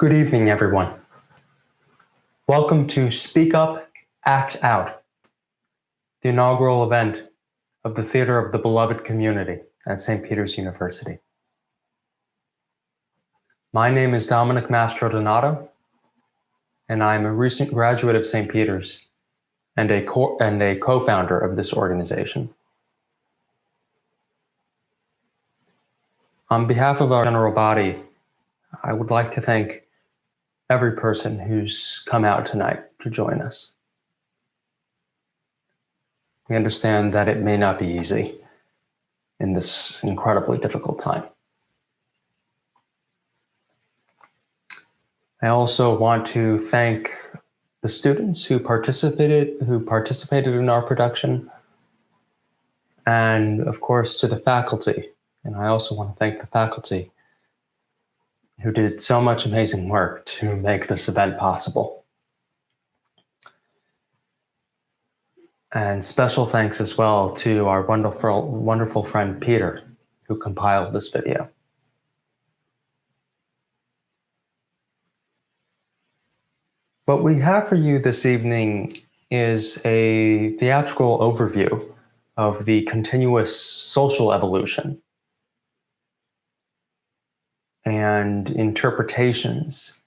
Good evening, everyone. Welcome to Speak Up, Act Out, the inaugural event of the Theater of the Beloved Community at St. Peter's University. My name is Dominic Mastrodonato, and I am a recent graduate of St. Peter's and a co-founder of this organization. On behalf of our general body, I would like to thank every person who's come out tonight to join us. We understand that it may not be easy in this incredibly difficult time. I also want to thank the students who participated in our production, and of course to the faculty. And I also want to thank the faculty who did so much amazing work to make this event possible. And special thanks as well to our wonderful friend Peter, who compiled this video. What we have for you this evening is a theatrical overview of the continuous social evolution and interpretations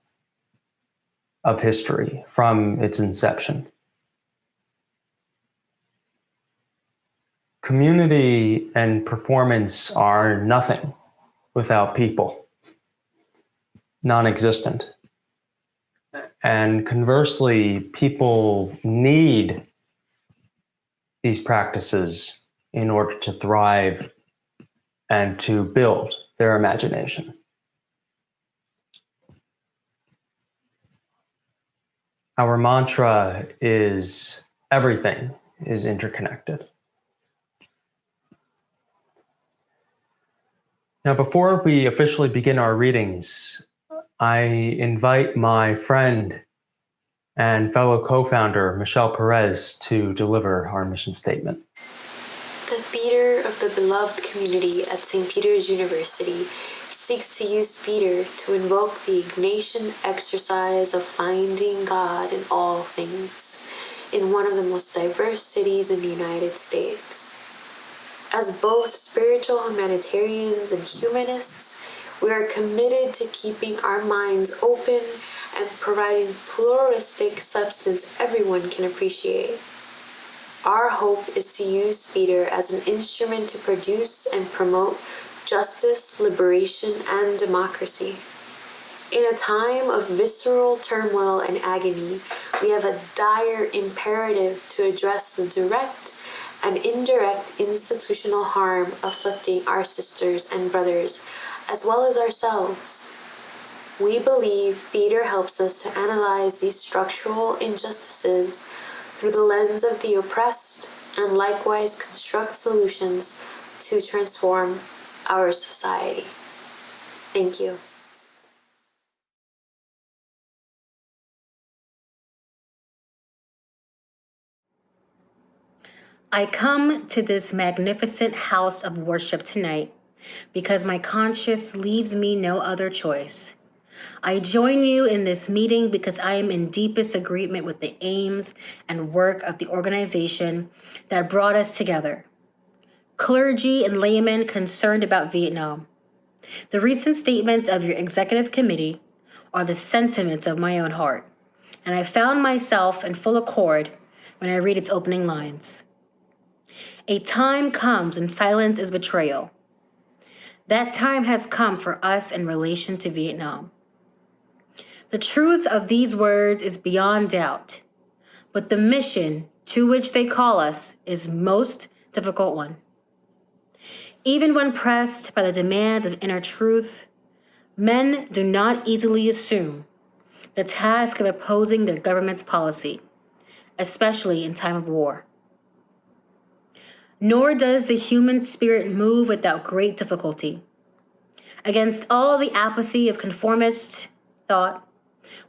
of history from its inception. Community and performance are nothing without people, non-existent. And conversely, people need these practices in order to thrive and to build their imagination. Our mantra is everything is interconnected. Now, before we officially begin our readings, I invite my friend and fellow co-founder, Michelle Perez, to deliver our mission statement. The Theater of the Beloved Community at St. Peter's University seeks to use theater to invoke the Ignatian exercise of finding God in all things in one of the most diverse cities in the United States. As both spiritual humanitarians and humanists, we are committed to keeping our minds open and providing pluralistic substance everyone can appreciate. Our hope is to use theater as an instrument to produce and promote justice, liberation, and democracy. In a time of visceral turmoil and agony, we have a dire imperative to address the direct and indirect institutional harm afflicting our sisters and brothers, as well as ourselves. We believe theater helps us to analyze these structural injustices through the lens of the oppressed and likewise construct solutions to transform our society. Thank you. I come to this magnificent house of worship tonight because my conscience leaves me no other choice. I join you in this meeting because I am in deepest agreement with the aims and work of the organization that brought us together. Clergy and laymen concerned about Vietnam. The recent statements of your executive committee are the sentiments of my own heart, and I found myself in full accord when I read its opening lines. A time comes when silence is betrayal. That time has come for us in relation to Vietnam. The truth of these words is beyond doubt, but the mission to which they call us is most difficult one. Even when pressed by the demands of inner truth, men do not easily assume the task of opposing their government's policy, especially in time of war. Nor does the human spirit move without great difficulty. Against all the apathy of conformist thought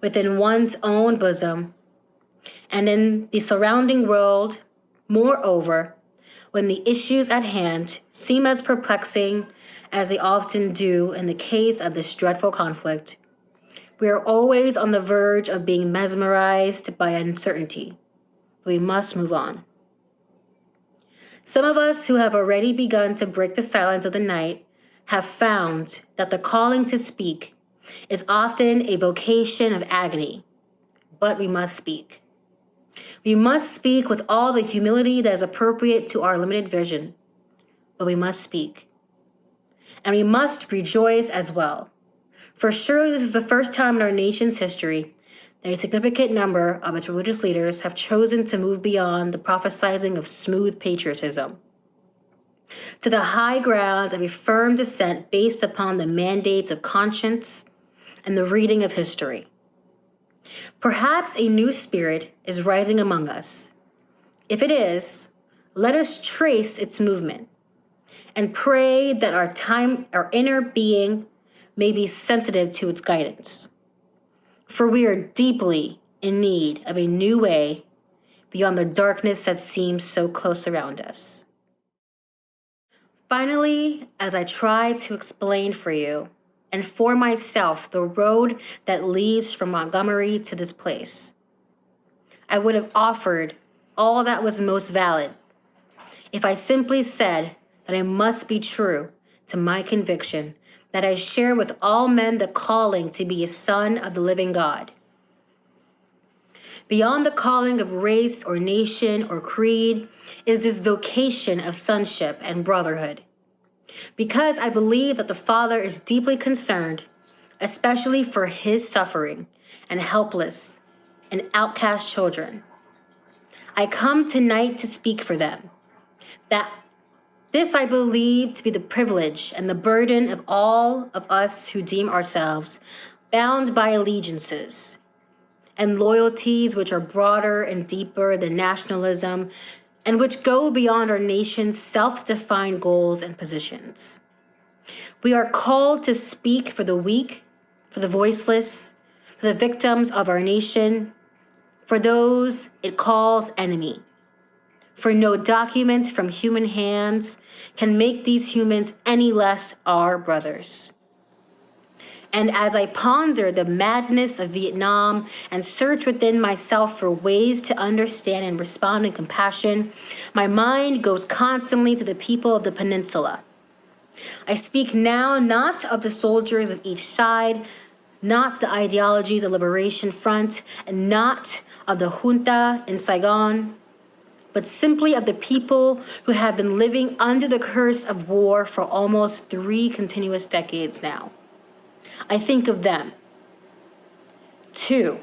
within one's own bosom and in the surrounding world, moreover, when the issues at hand seem as perplexing as they often do in the case of this dreadful conflict, We are always on the verge of being mesmerized by uncertainty. We must move on. Some of us who have already begun to break the silence of the night have found that the calling to speak is often a vocation of agony, but we must speak. We must speak with all the humility that is appropriate to our limited vision, but we must speak. And we must rejoice as well. For surely this is the first time in our nation's history that a significant number of its religious leaders have chosen to move beyond the prophesizing of smooth patriotism to the high grounds of a firm dissent based upon the mandates of conscience and the reading of history. Perhaps a new spirit is rising among us. If it is, let us trace its movement and pray that our inner being may be sensitive to its guidance. For we are deeply in need of a new way beyond the darkness that seems so close around us. Finally, as I try to explain for you and for myself the road that leads from Montgomery to this place, I would have offered all that was most valid if I simply said that I must be true to my conviction that I share with all men the calling to be a son of the living God. Beyond the calling of race or nation or creed is this vocation of sonship and brotherhood. Because I believe that the Father is deeply concerned, especially for his suffering and helpless and outcast children. I come tonight to speak for them. This I believe to be the privilege and the burden of all of us who deem ourselves bound by allegiances and loyalties which are broader and deeper than nationalism and which go beyond our nation's self-defined goals and positions. We are called to speak for the weak, for the voiceless, for the victims of our nation, for those it calls enemy. For no document from human hands can make these humans any less our brothers. And as I ponder the madness of Vietnam and search within myself for ways to understand and respond in compassion, my mind goes constantly to the people of the peninsula. I speak now not of the soldiers of each side, not the ideologies of Liberation Front, and not of the junta in Saigon, but simply of the people who have been living under the curse of war for almost 3 continuous decades now. I think of them, too,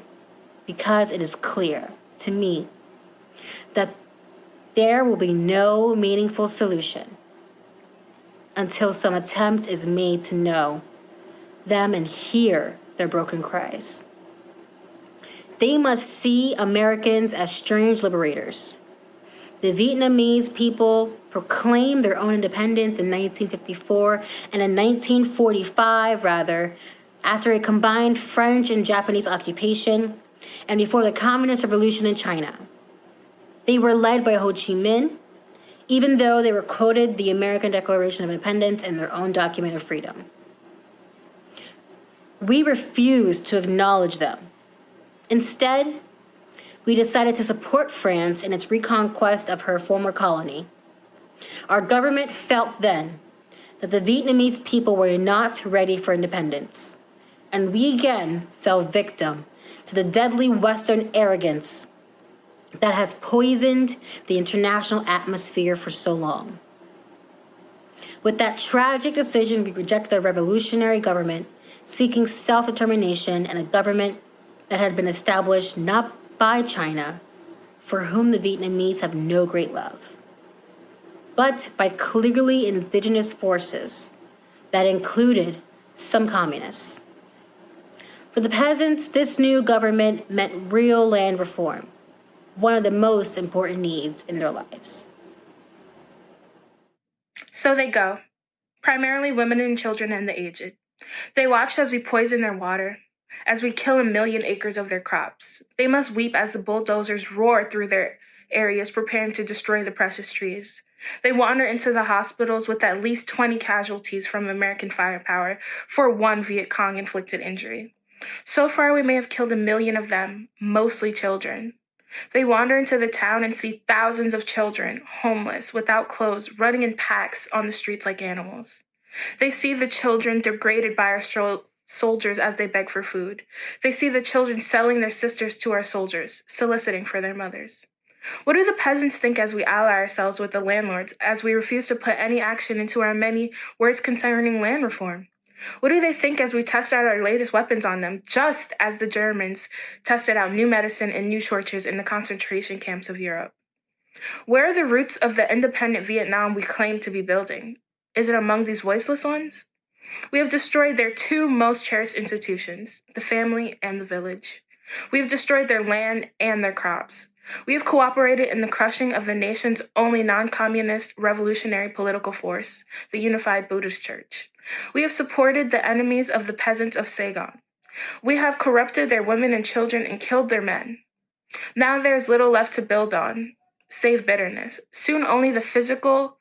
because it is clear to me that there will be no meaningful solution until some attempt is made to know them and hear their broken cries. They must see Americans as strange liberators. The Vietnamese people proclaimed their own independence in 1954 and in 1945, after a combined French and Japanese occupation and before the Communist Revolution in China. They were led by Ho Chi Minh, even though they were quoted the American Declaration of Independence in their own document of freedom. We refused to acknowledge them. Instead, we decided to support France in its reconquest of her former colony. Our government felt then that the Vietnamese people were not ready for independence, and we again fell victim to the deadly Western arrogance that has poisoned the international atmosphere for so long. With that tragic decision, we rejected a revolutionary government seeking self-determination and a government that had been established not by China, for whom the Vietnamese have no great love, but by clearly indigenous forces that included some communists. For the peasants, this new government meant real land reform, one of the most important needs in their lives. So they go, primarily women and children and the aged. They watch as we poison their water, as we kill 1 million acres of their crops. They must weep as the bulldozers roar through their areas preparing to destroy the precious trees. They wander into the hospitals with at least 20 casualties from American firepower for 1 Viet Cong inflicted injury. So far, we may have killed 1 million of them, mostly children. They wander into the town and see thousands of children, homeless, without clothes, running in packs on the streets like animals. They see the children degraded by our soldiers as they beg for food. They see the children selling their sisters to our soldiers, soliciting for their mothers. What do the peasants think as we ally ourselves with the landlords, as we refuse to put any action into our many words concerning land reform? What do they think as we test out our latest weapons on them, just as the Germans tested out new medicine and new tortures in the concentration camps of Europe? Where are the roots of the independent Vietnam we claim to be building? Is it among these voiceless ones? We have destroyed their two most cherished institutions, the family and the village. We have destroyed their land and their crops. We have cooperated in the crushing of the nation's only non-communist revolutionary political force, the Unified Buddhist Church. We have supported the enemies of the peasants of Saigon. We have corrupted their women and children and killed their men. Now there is little left to build on, save bitterness. Soon only the physical,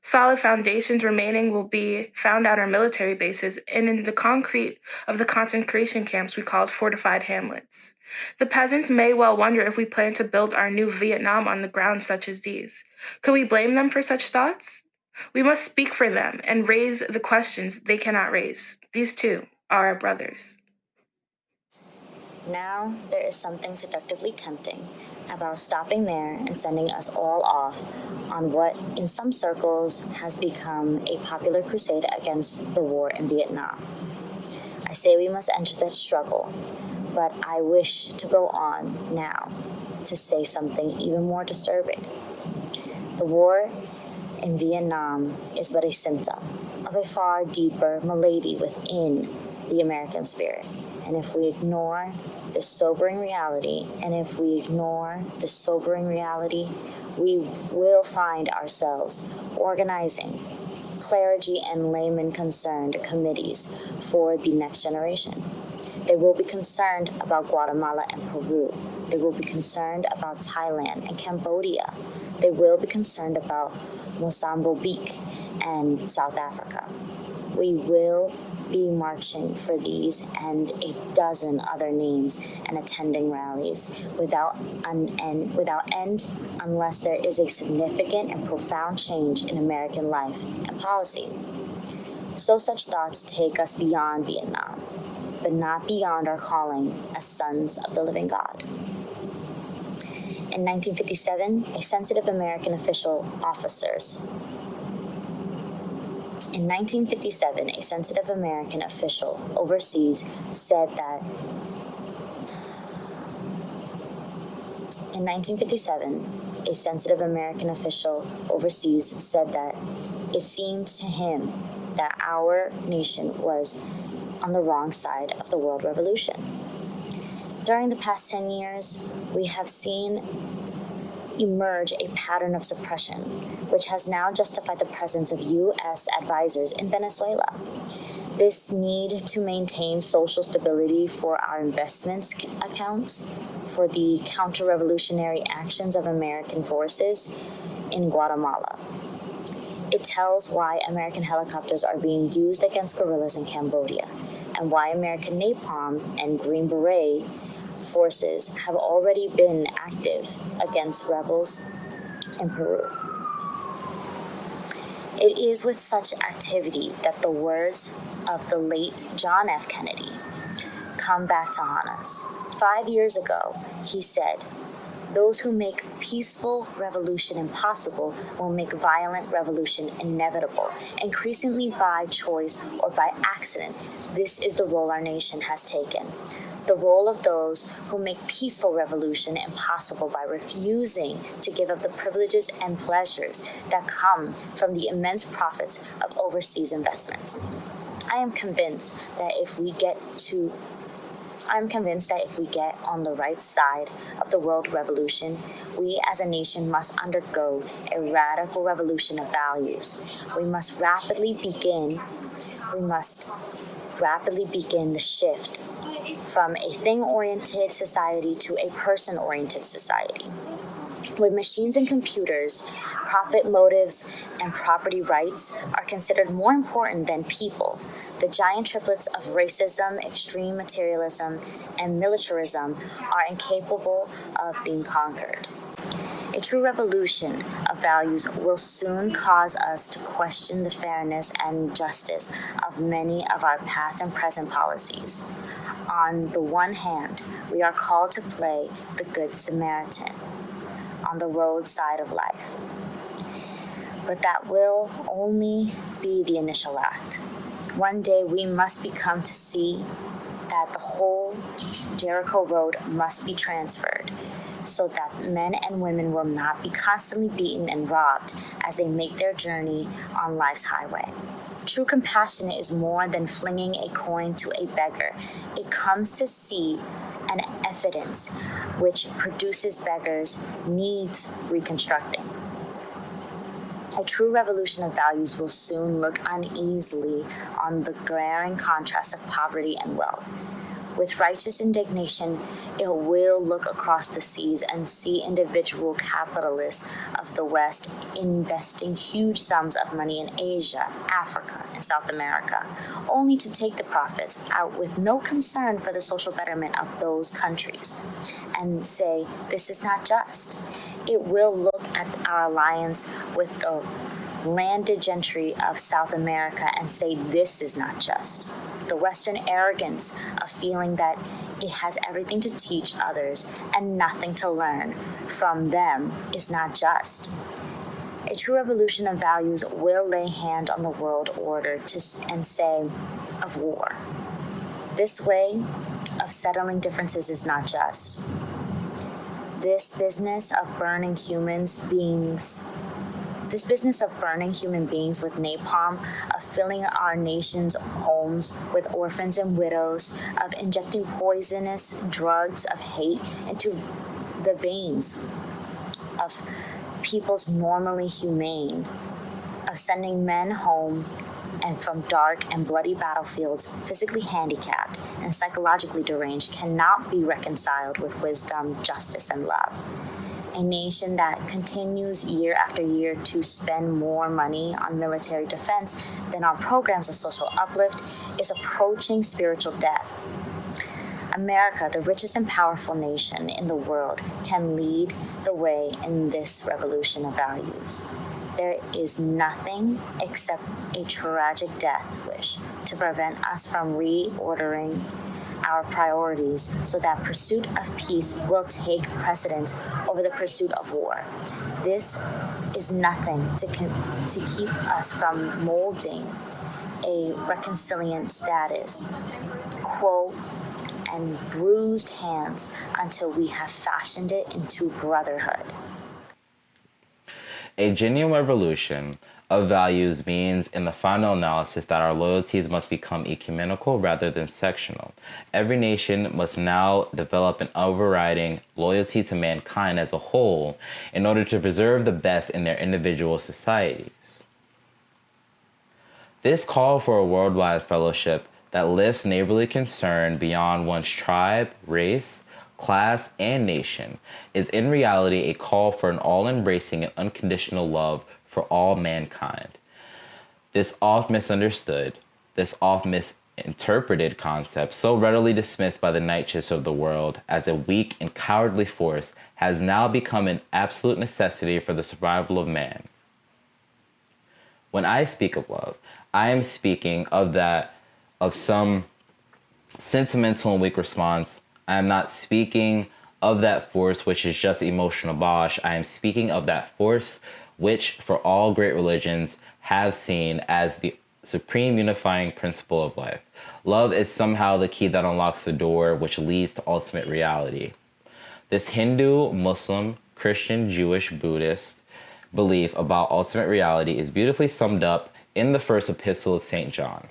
solid foundations remaining will be found at our military bases and in the concrete of the concentration camps we called fortified hamlets. The peasants may well wonder if we plan to build our new Vietnam on the grounds such as these. Could we blame them for such thoughts? We must speak for them and raise the questions they cannot raise. These too are our brothers. Now there is something seductively tempting about stopping there and sending us all off on what, in some circles, has become a popular crusade against the war in Vietnam. I say we must enter that struggle, but I wish to go on now to say something even more disturbing. The war in Vietnam is but a symptom of a far deeper malady within the American spirit. And if we ignore this sobering reality, we will find ourselves organizing clergy and laymen concerned committees for the next generation. They will be concerned about Guatemala and Peru. They will be concerned about Thailand and Cambodia. They will be concerned about Mozambique and South Africa. We will be marching for these and a dozen other names and attending rallies without end unless there is a significant and profound change in American life and policy. So such thoughts take us beyond Vietnam, but not beyond our calling as sons of the living God. In 1957, a sensitive American official overseas said that it seemed to him that our nation was on the wrong side of the world revolution. During the past 10 years, we have seen emerge a pattern of suppression, which has now justified the presence of U.S. advisors in Venezuela. This need to maintain social stability for our investments accounts for the counter-revolutionary actions of American forces in Guatemala. It tells why American helicopters are being used against guerrillas in Cambodia and why American napalm and Green Beret forces have already been active against rebels in Peru. It is with such activity that the words of the late John F. Kennedy come back to haunt us. 5 years ago, he said, "Those who make peaceful revolution impossible will make violent revolution inevitable, increasingly by choice or by accident. This is the role our nation has taken. The role of those who make peaceful revolution impossible by refusing to give up the privileges and pleasures that come from the immense profits of overseas investments. I am convinced that if we get on the right side of the world revolution, we as a nation must undergo a radical revolution of values. We must rapidly begin the shift from a thing-oriented society to a person-oriented society. With machines and computers, profit motives and property rights are considered more important than people. The giant triplets of racism, extreme materialism, and militarism are incapable of being conquered. A true revolution of values will soon cause us to question the fairness and justice of many of our past and present policies. On the one hand, we are called to play the Good Samaritan on the roadside of life. But that will only be the initial act. One day we must become to see that the whole Jericho Road must be transferred so that men and women will not be constantly beaten and robbed as they make their journey on life's highway. True compassion is more than flinging a coin to a beggar. It comes to see an evidence which produces beggars needs reconstructing. A true revolution of values will soon look uneasily on the glaring contrast of poverty and wealth. With righteous indignation, it will look across the seas and see individual capitalists of the West investing huge sums of money in Asia, Africa, and South America, only to take the profits out with no concern for the social betterment of those countries, and say, this is not just. It will look at our alliance with the landed gentry of South America and say, this is not just. The Western arrogance of feeling that it has everything to teach others and nothing to learn from them is not just. A true revolution of values will lay hand on the world order and say of war, this way of settling differences is not just. This business of burning human beings with napalm, of filling our nation's homes with orphans and widows, of injecting poisonous drugs of hate into the veins of people's normally humane, of sending men home and from dark and bloody battlefields, physically handicapped and psychologically deranged, cannot be reconciled with wisdom, justice, and love. A nation that continues year after year to spend more money on military defense than on programs of social uplift is approaching spiritual death. America, the richest and powerful nation in the world, can lead the way in this revolution of values. There is nothing except a tragic death wish to prevent us from reordering our priorities so that pursuit of peace will take precedence over the pursuit of war. This is nothing to keep us from molding a reconciliant status quo and bruised hands until we have fashioned it into brotherhood. A genuine revolution of values means, in the final analysis, that our loyalties must become ecumenical rather than sectional. Every nation must now develop an overriding loyalty to mankind as a whole in order to preserve the best in their individual societies. This call for a worldwide fellowship that lifts neighborly concern beyond one's tribe, race, class, and nation is in reality a call for an all-embracing and unconditional love for all mankind. This oft misunderstood, this oft misinterpreted concept, so readily dismissed by the Nietzsches of the world as a weak and cowardly force, has now become an absolute necessity for the survival of man. When I speak of love, I am speaking of some sentimental and weak response. I am not speaking of that force which is just emotional bosh. I am speaking of that force which, for all great religions, have seen as the supreme unifying principle of life. Love is somehow the key that unlocks the door which leads to ultimate reality. This Hindu, Muslim, Christian, Jewish, Buddhist belief about ultimate reality is beautifully summed up in the first epistle of St. John.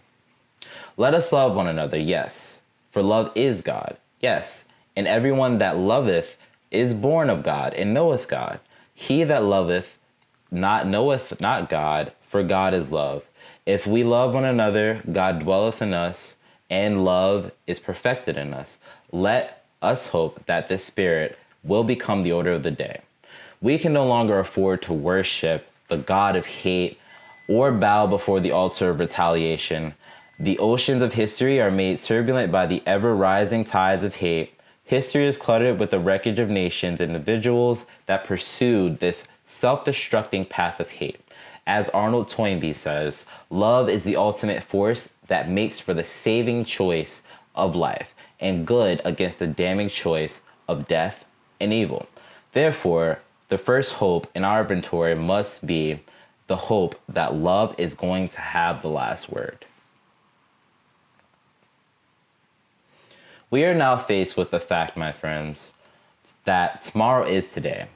Let us love one another, yes, for love is God, yes, and everyone that loveth is born of God and knoweth God. He that loveth knoweth not God, for God is love. If we love one another, God dwelleth in us, and love is perfected in us. Let us hope that this spirit will become the order of the day. We can no longer afford to worship the God of hate or bow before the altar of retaliation. The oceans of history are made turbulent by the ever-rising tides of hate. History is cluttered with the wreckage of nations and individuals that pursued this self-destructing path of hate. As Arnold Toynbee says, love is the ultimate force that makes for the saving choice of life and good against the damning choice of death and evil. Therefore, the first hope in our inventory must be the hope that love is going to have the last word. We are now faced with the fact, my friends, that tomorrow is today.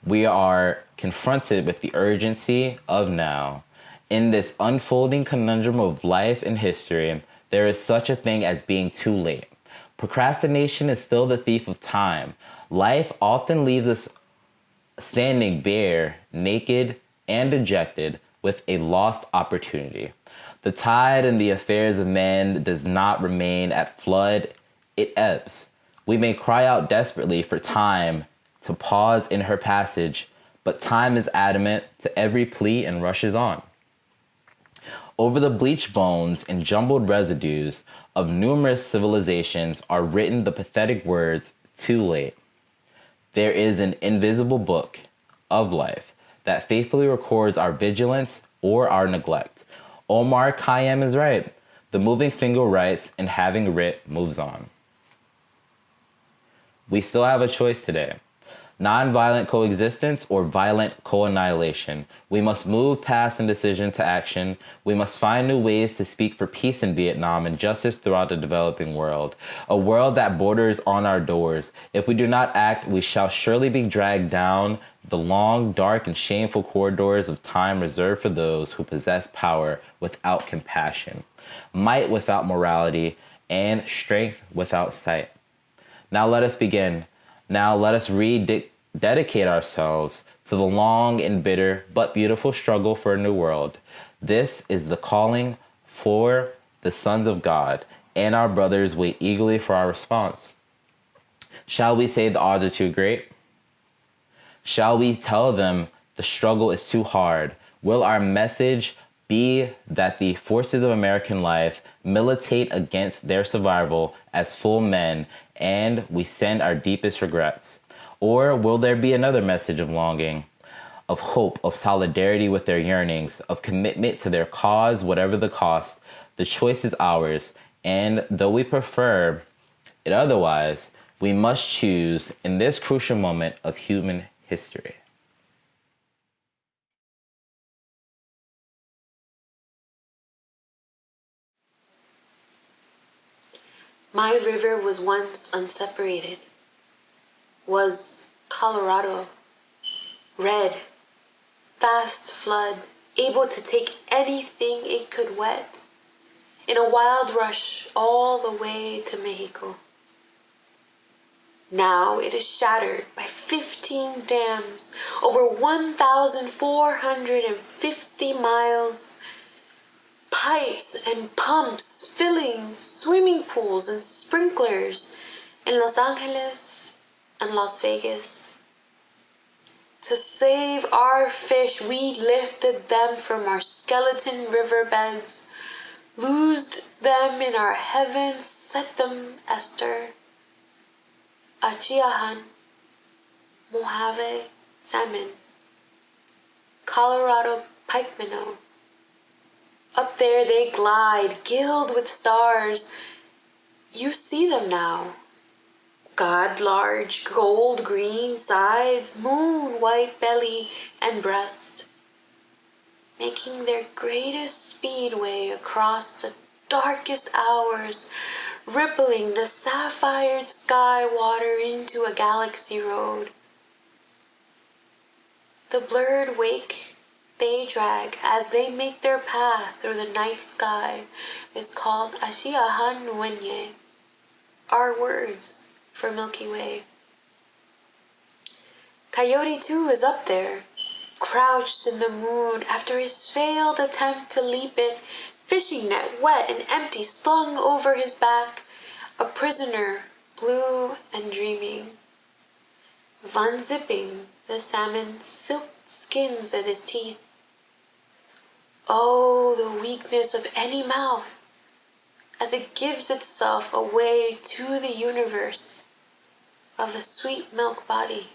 We are confronted with the urgency of now. In this unfolding conundrum of life and history, there is such a thing as being too late. Procrastination is still the thief of time. Life often leaves us standing bare, naked, and dejected with a lost opportunity. The tide in the affairs of man does not remain at flood, it ebbs. We may cry out desperately for time to pause in her passage, but time is adamant to every plea and rushes on. Over the bleached bones and jumbled residues of numerous civilizations are written the pathetic words, too late. There is an invisible book of life that faithfully records our vigilance or our neglect. Omar Khayyam is right. The moving finger writes, and having writ moves on. We still have a choice today. Nonviolent coexistence or violent co-annihilation. We must move past indecision to action. We must find new ways to speak for peace in Vietnam and justice throughout the developing world. A world that borders on our doors. If we do not act, we shall surely be dragged down the long, dark, and shameful corridors of time reserved for those who possess power without compassion, might without morality, and strength without sight. Now let us begin. Now let us dedicate ourselves to the long and bitter but beautiful struggle for a new world. This is the calling for the sons of God, and our brothers wait eagerly for our response. Shall we say the odds are too great? Shall we tell them the struggle is too hard? Will our message be that the forces of American life militate against their survival as full men, and we send our deepest regrets? Or will there be another message of longing, of hope, of solidarity with their yearnings, of commitment to their cause, whatever the cost? The choice is ours, and though we prefer it otherwise, we must choose in this crucial moment of human history. My river was once unseparated, was Colorado, red, fast flood, able to take anything it could wet, in a wild rush all the way to Mexico. Now it is shattered by 15 dams over 1,450 miles, pipes and pumps filling swimming pools and sprinklers in Los Angeles and Las Vegas. To save our fish, we lifted them from our skeleton riverbeds, loosed them in our heavens, set them Esther, Achiahan, Mojave salmon, Colorado pike minnow. Up there they glide, gilded with stars. You see them now. God large, gold green sides, moon white belly and breast, making their greatest speedway across the darkest hours, rippling the sapphired sky water into a galaxy road. The blurred wake they drag as they make their path through the night sky is called Ashiahan Nuenye, our words for Milky Way. Coyote too is up there, crouched in the moon after his failed attempt to leap it, fishing net wet and empty slung over his back, a prisoner, blue and dreaming. of unzipping the salmon's silk skins of his teeth. Oh, the weakness of any mouth as it gives itself away to the universe of a sweet milk body.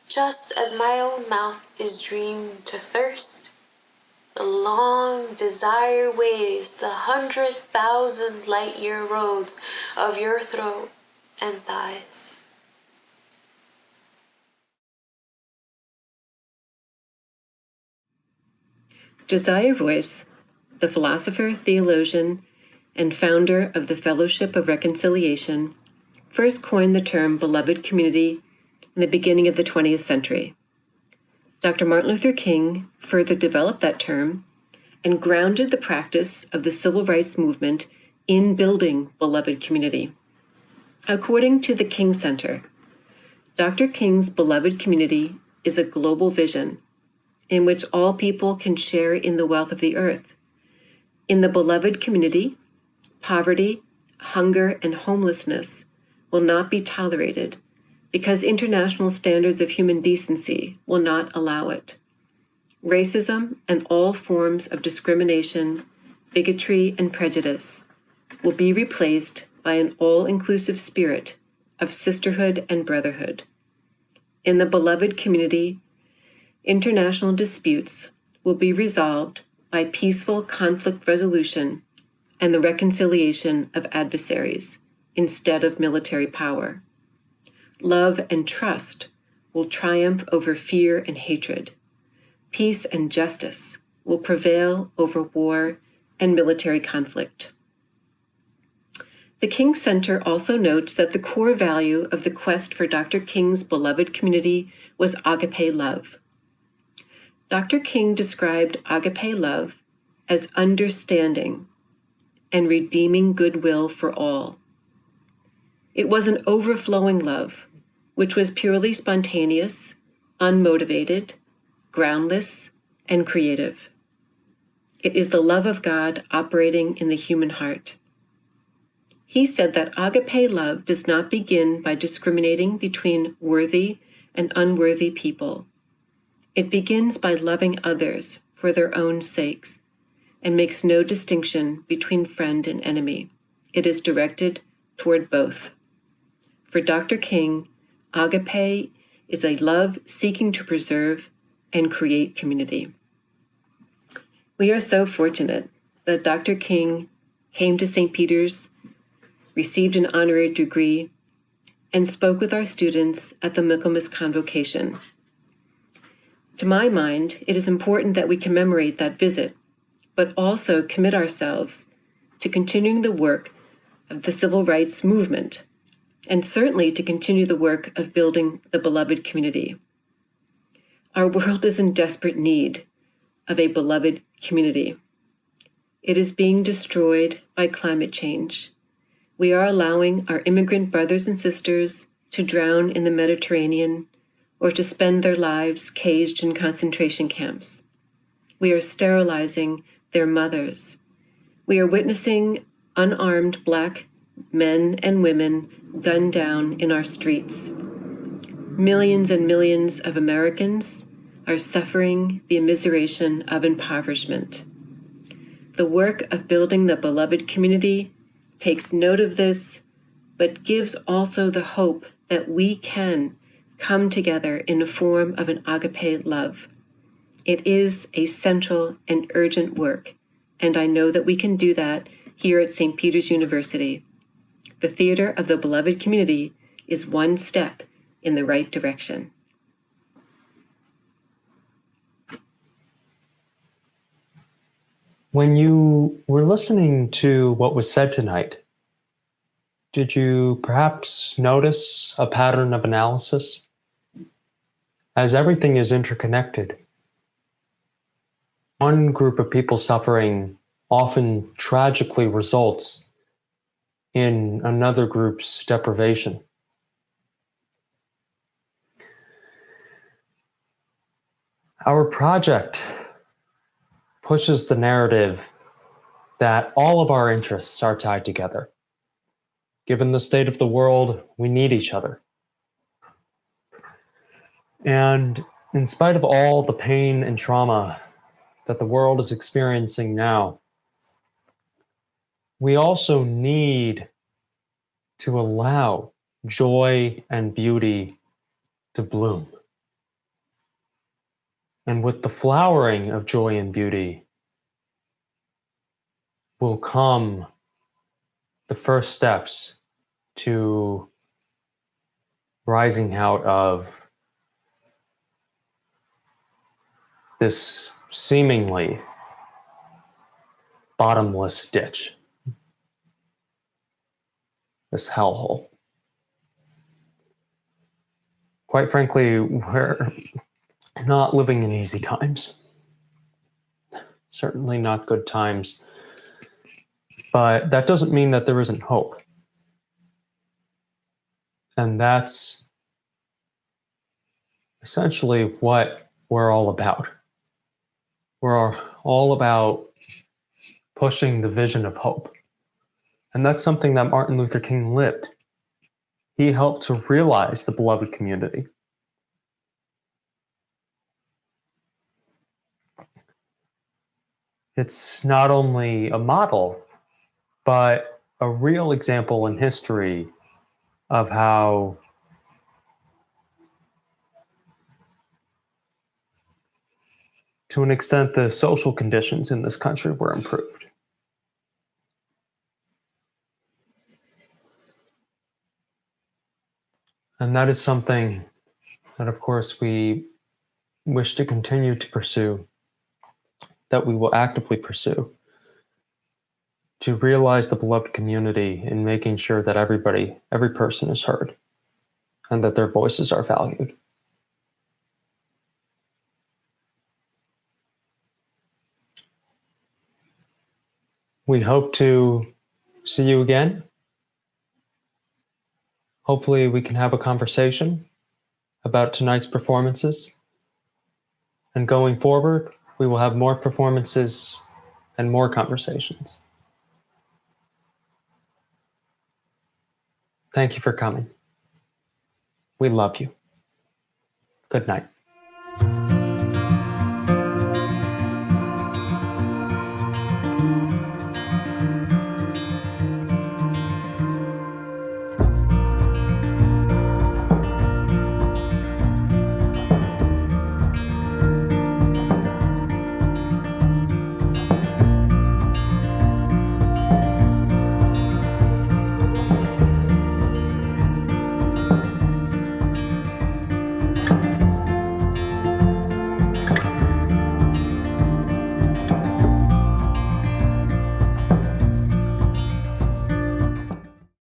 Just as my own mouth is dreamed to thirst, the long desire weighs the 100,000 light-year roads of your throat and thighs. Josiah Royce, the philosopher, theologian, and founder of the Fellowship of Reconciliation, first coined the term beloved community in the beginning of the 20th century. Dr. Martin Luther King further developed that term and grounded the practice of the civil rights movement in building beloved community. According to the King Center, Dr. King's beloved community is a global vision in which all people can share in the wealth of the earth. In the beloved community, poverty, hunger, and homelessness will not be tolerated because international standards of human decency will not allow it. Racism and all forms of discrimination, bigotry, and prejudice will be replaced by an all-inclusive spirit of sisterhood and brotherhood. In the beloved community, international disputes will be resolved by peaceful conflict resolution and the reconciliation of adversaries instead of military power. Love and trust will triumph over fear and hatred. Peace and justice will prevail over war and military conflict. The King Center also notes that the core value of the quest for Dr. King's beloved community was agape love. Dr. King described agape love as understanding and redeeming goodwill for all. It was an overflowing love, which was purely spontaneous, unmotivated, groundless, and creative. It is the love of God operating in the human heart. He said that agape love does not begin by discriminating between worthy and unworthy people. It begins by loving others for their own sakes and makes no distinction between friend and enemy. It is directed toward both. For Dr. King, agape is a love seeking to preserve and create community. We are so fortunate that Dr. King came to St. Peter's, received an honorary degree, and spoke with our students at the Michaelmas Convocation. To my mind, it is important that we commemorate that visit, but also commit ourselves to continuing the work of the civil rights movement, and certainly to continue the work of building the beloved community. Our world is in desperate need of a beloved community. It is being destroyed by climate change. We are allowing our immigrant brothers and sisters to drown in the Mediterranean or to spend their lives caged in concentration camps. We are sterilizing their mothers. We are witnessing unarmed Black men and women gunned down in our streets. Millions and millions of Americans are suffering the immiseration of impoverishment. The work of building the beloved community takes note of this, but gives also the hope that we can come together in the form of an agape love. It is a central and urgent work, and I know that we can do that here at St. Peter's University. The Theater of the Beloved Community is one step in the right direction. When you were listening to what was said tonight, did you perhaps notice a pattern of analysis? As everything is interconnected, one group of people suffering often tragically results in another group's deprivation. Our project pushes the narrative that all of our interests are tied together. Given the state of the world, we need each other. And in spite of all the pain and trauma that the world is experiencing now, we also need to allow joy and beauty to bloom. And with the flowering of joy and beauty will come the first steps to rising out of this seemingly bottomless ditch, this hellhole. Quite frankly, we're not living in easy times. Certainly not good times. But that doesn't mean that there isn't hope. And that's essentially what we're all about. We're all about pushing the vision of hope. And that's something that Martin Luther King lived. He helped to realize the beloved community. It's not only a model, but a real example in history of how to an extent the social conditions in this country were improved. And that is something that, of course, we wish to continue to pursue, that we will actively pursue, to realize the beloved community in making sure that every person is heard, and that their voices are valued. We hope to see you again. Hopefully we can have a conversation about tonight's performances. And going forward, we will have more performances and more conversations. Thank you for coming. We love you. Good night.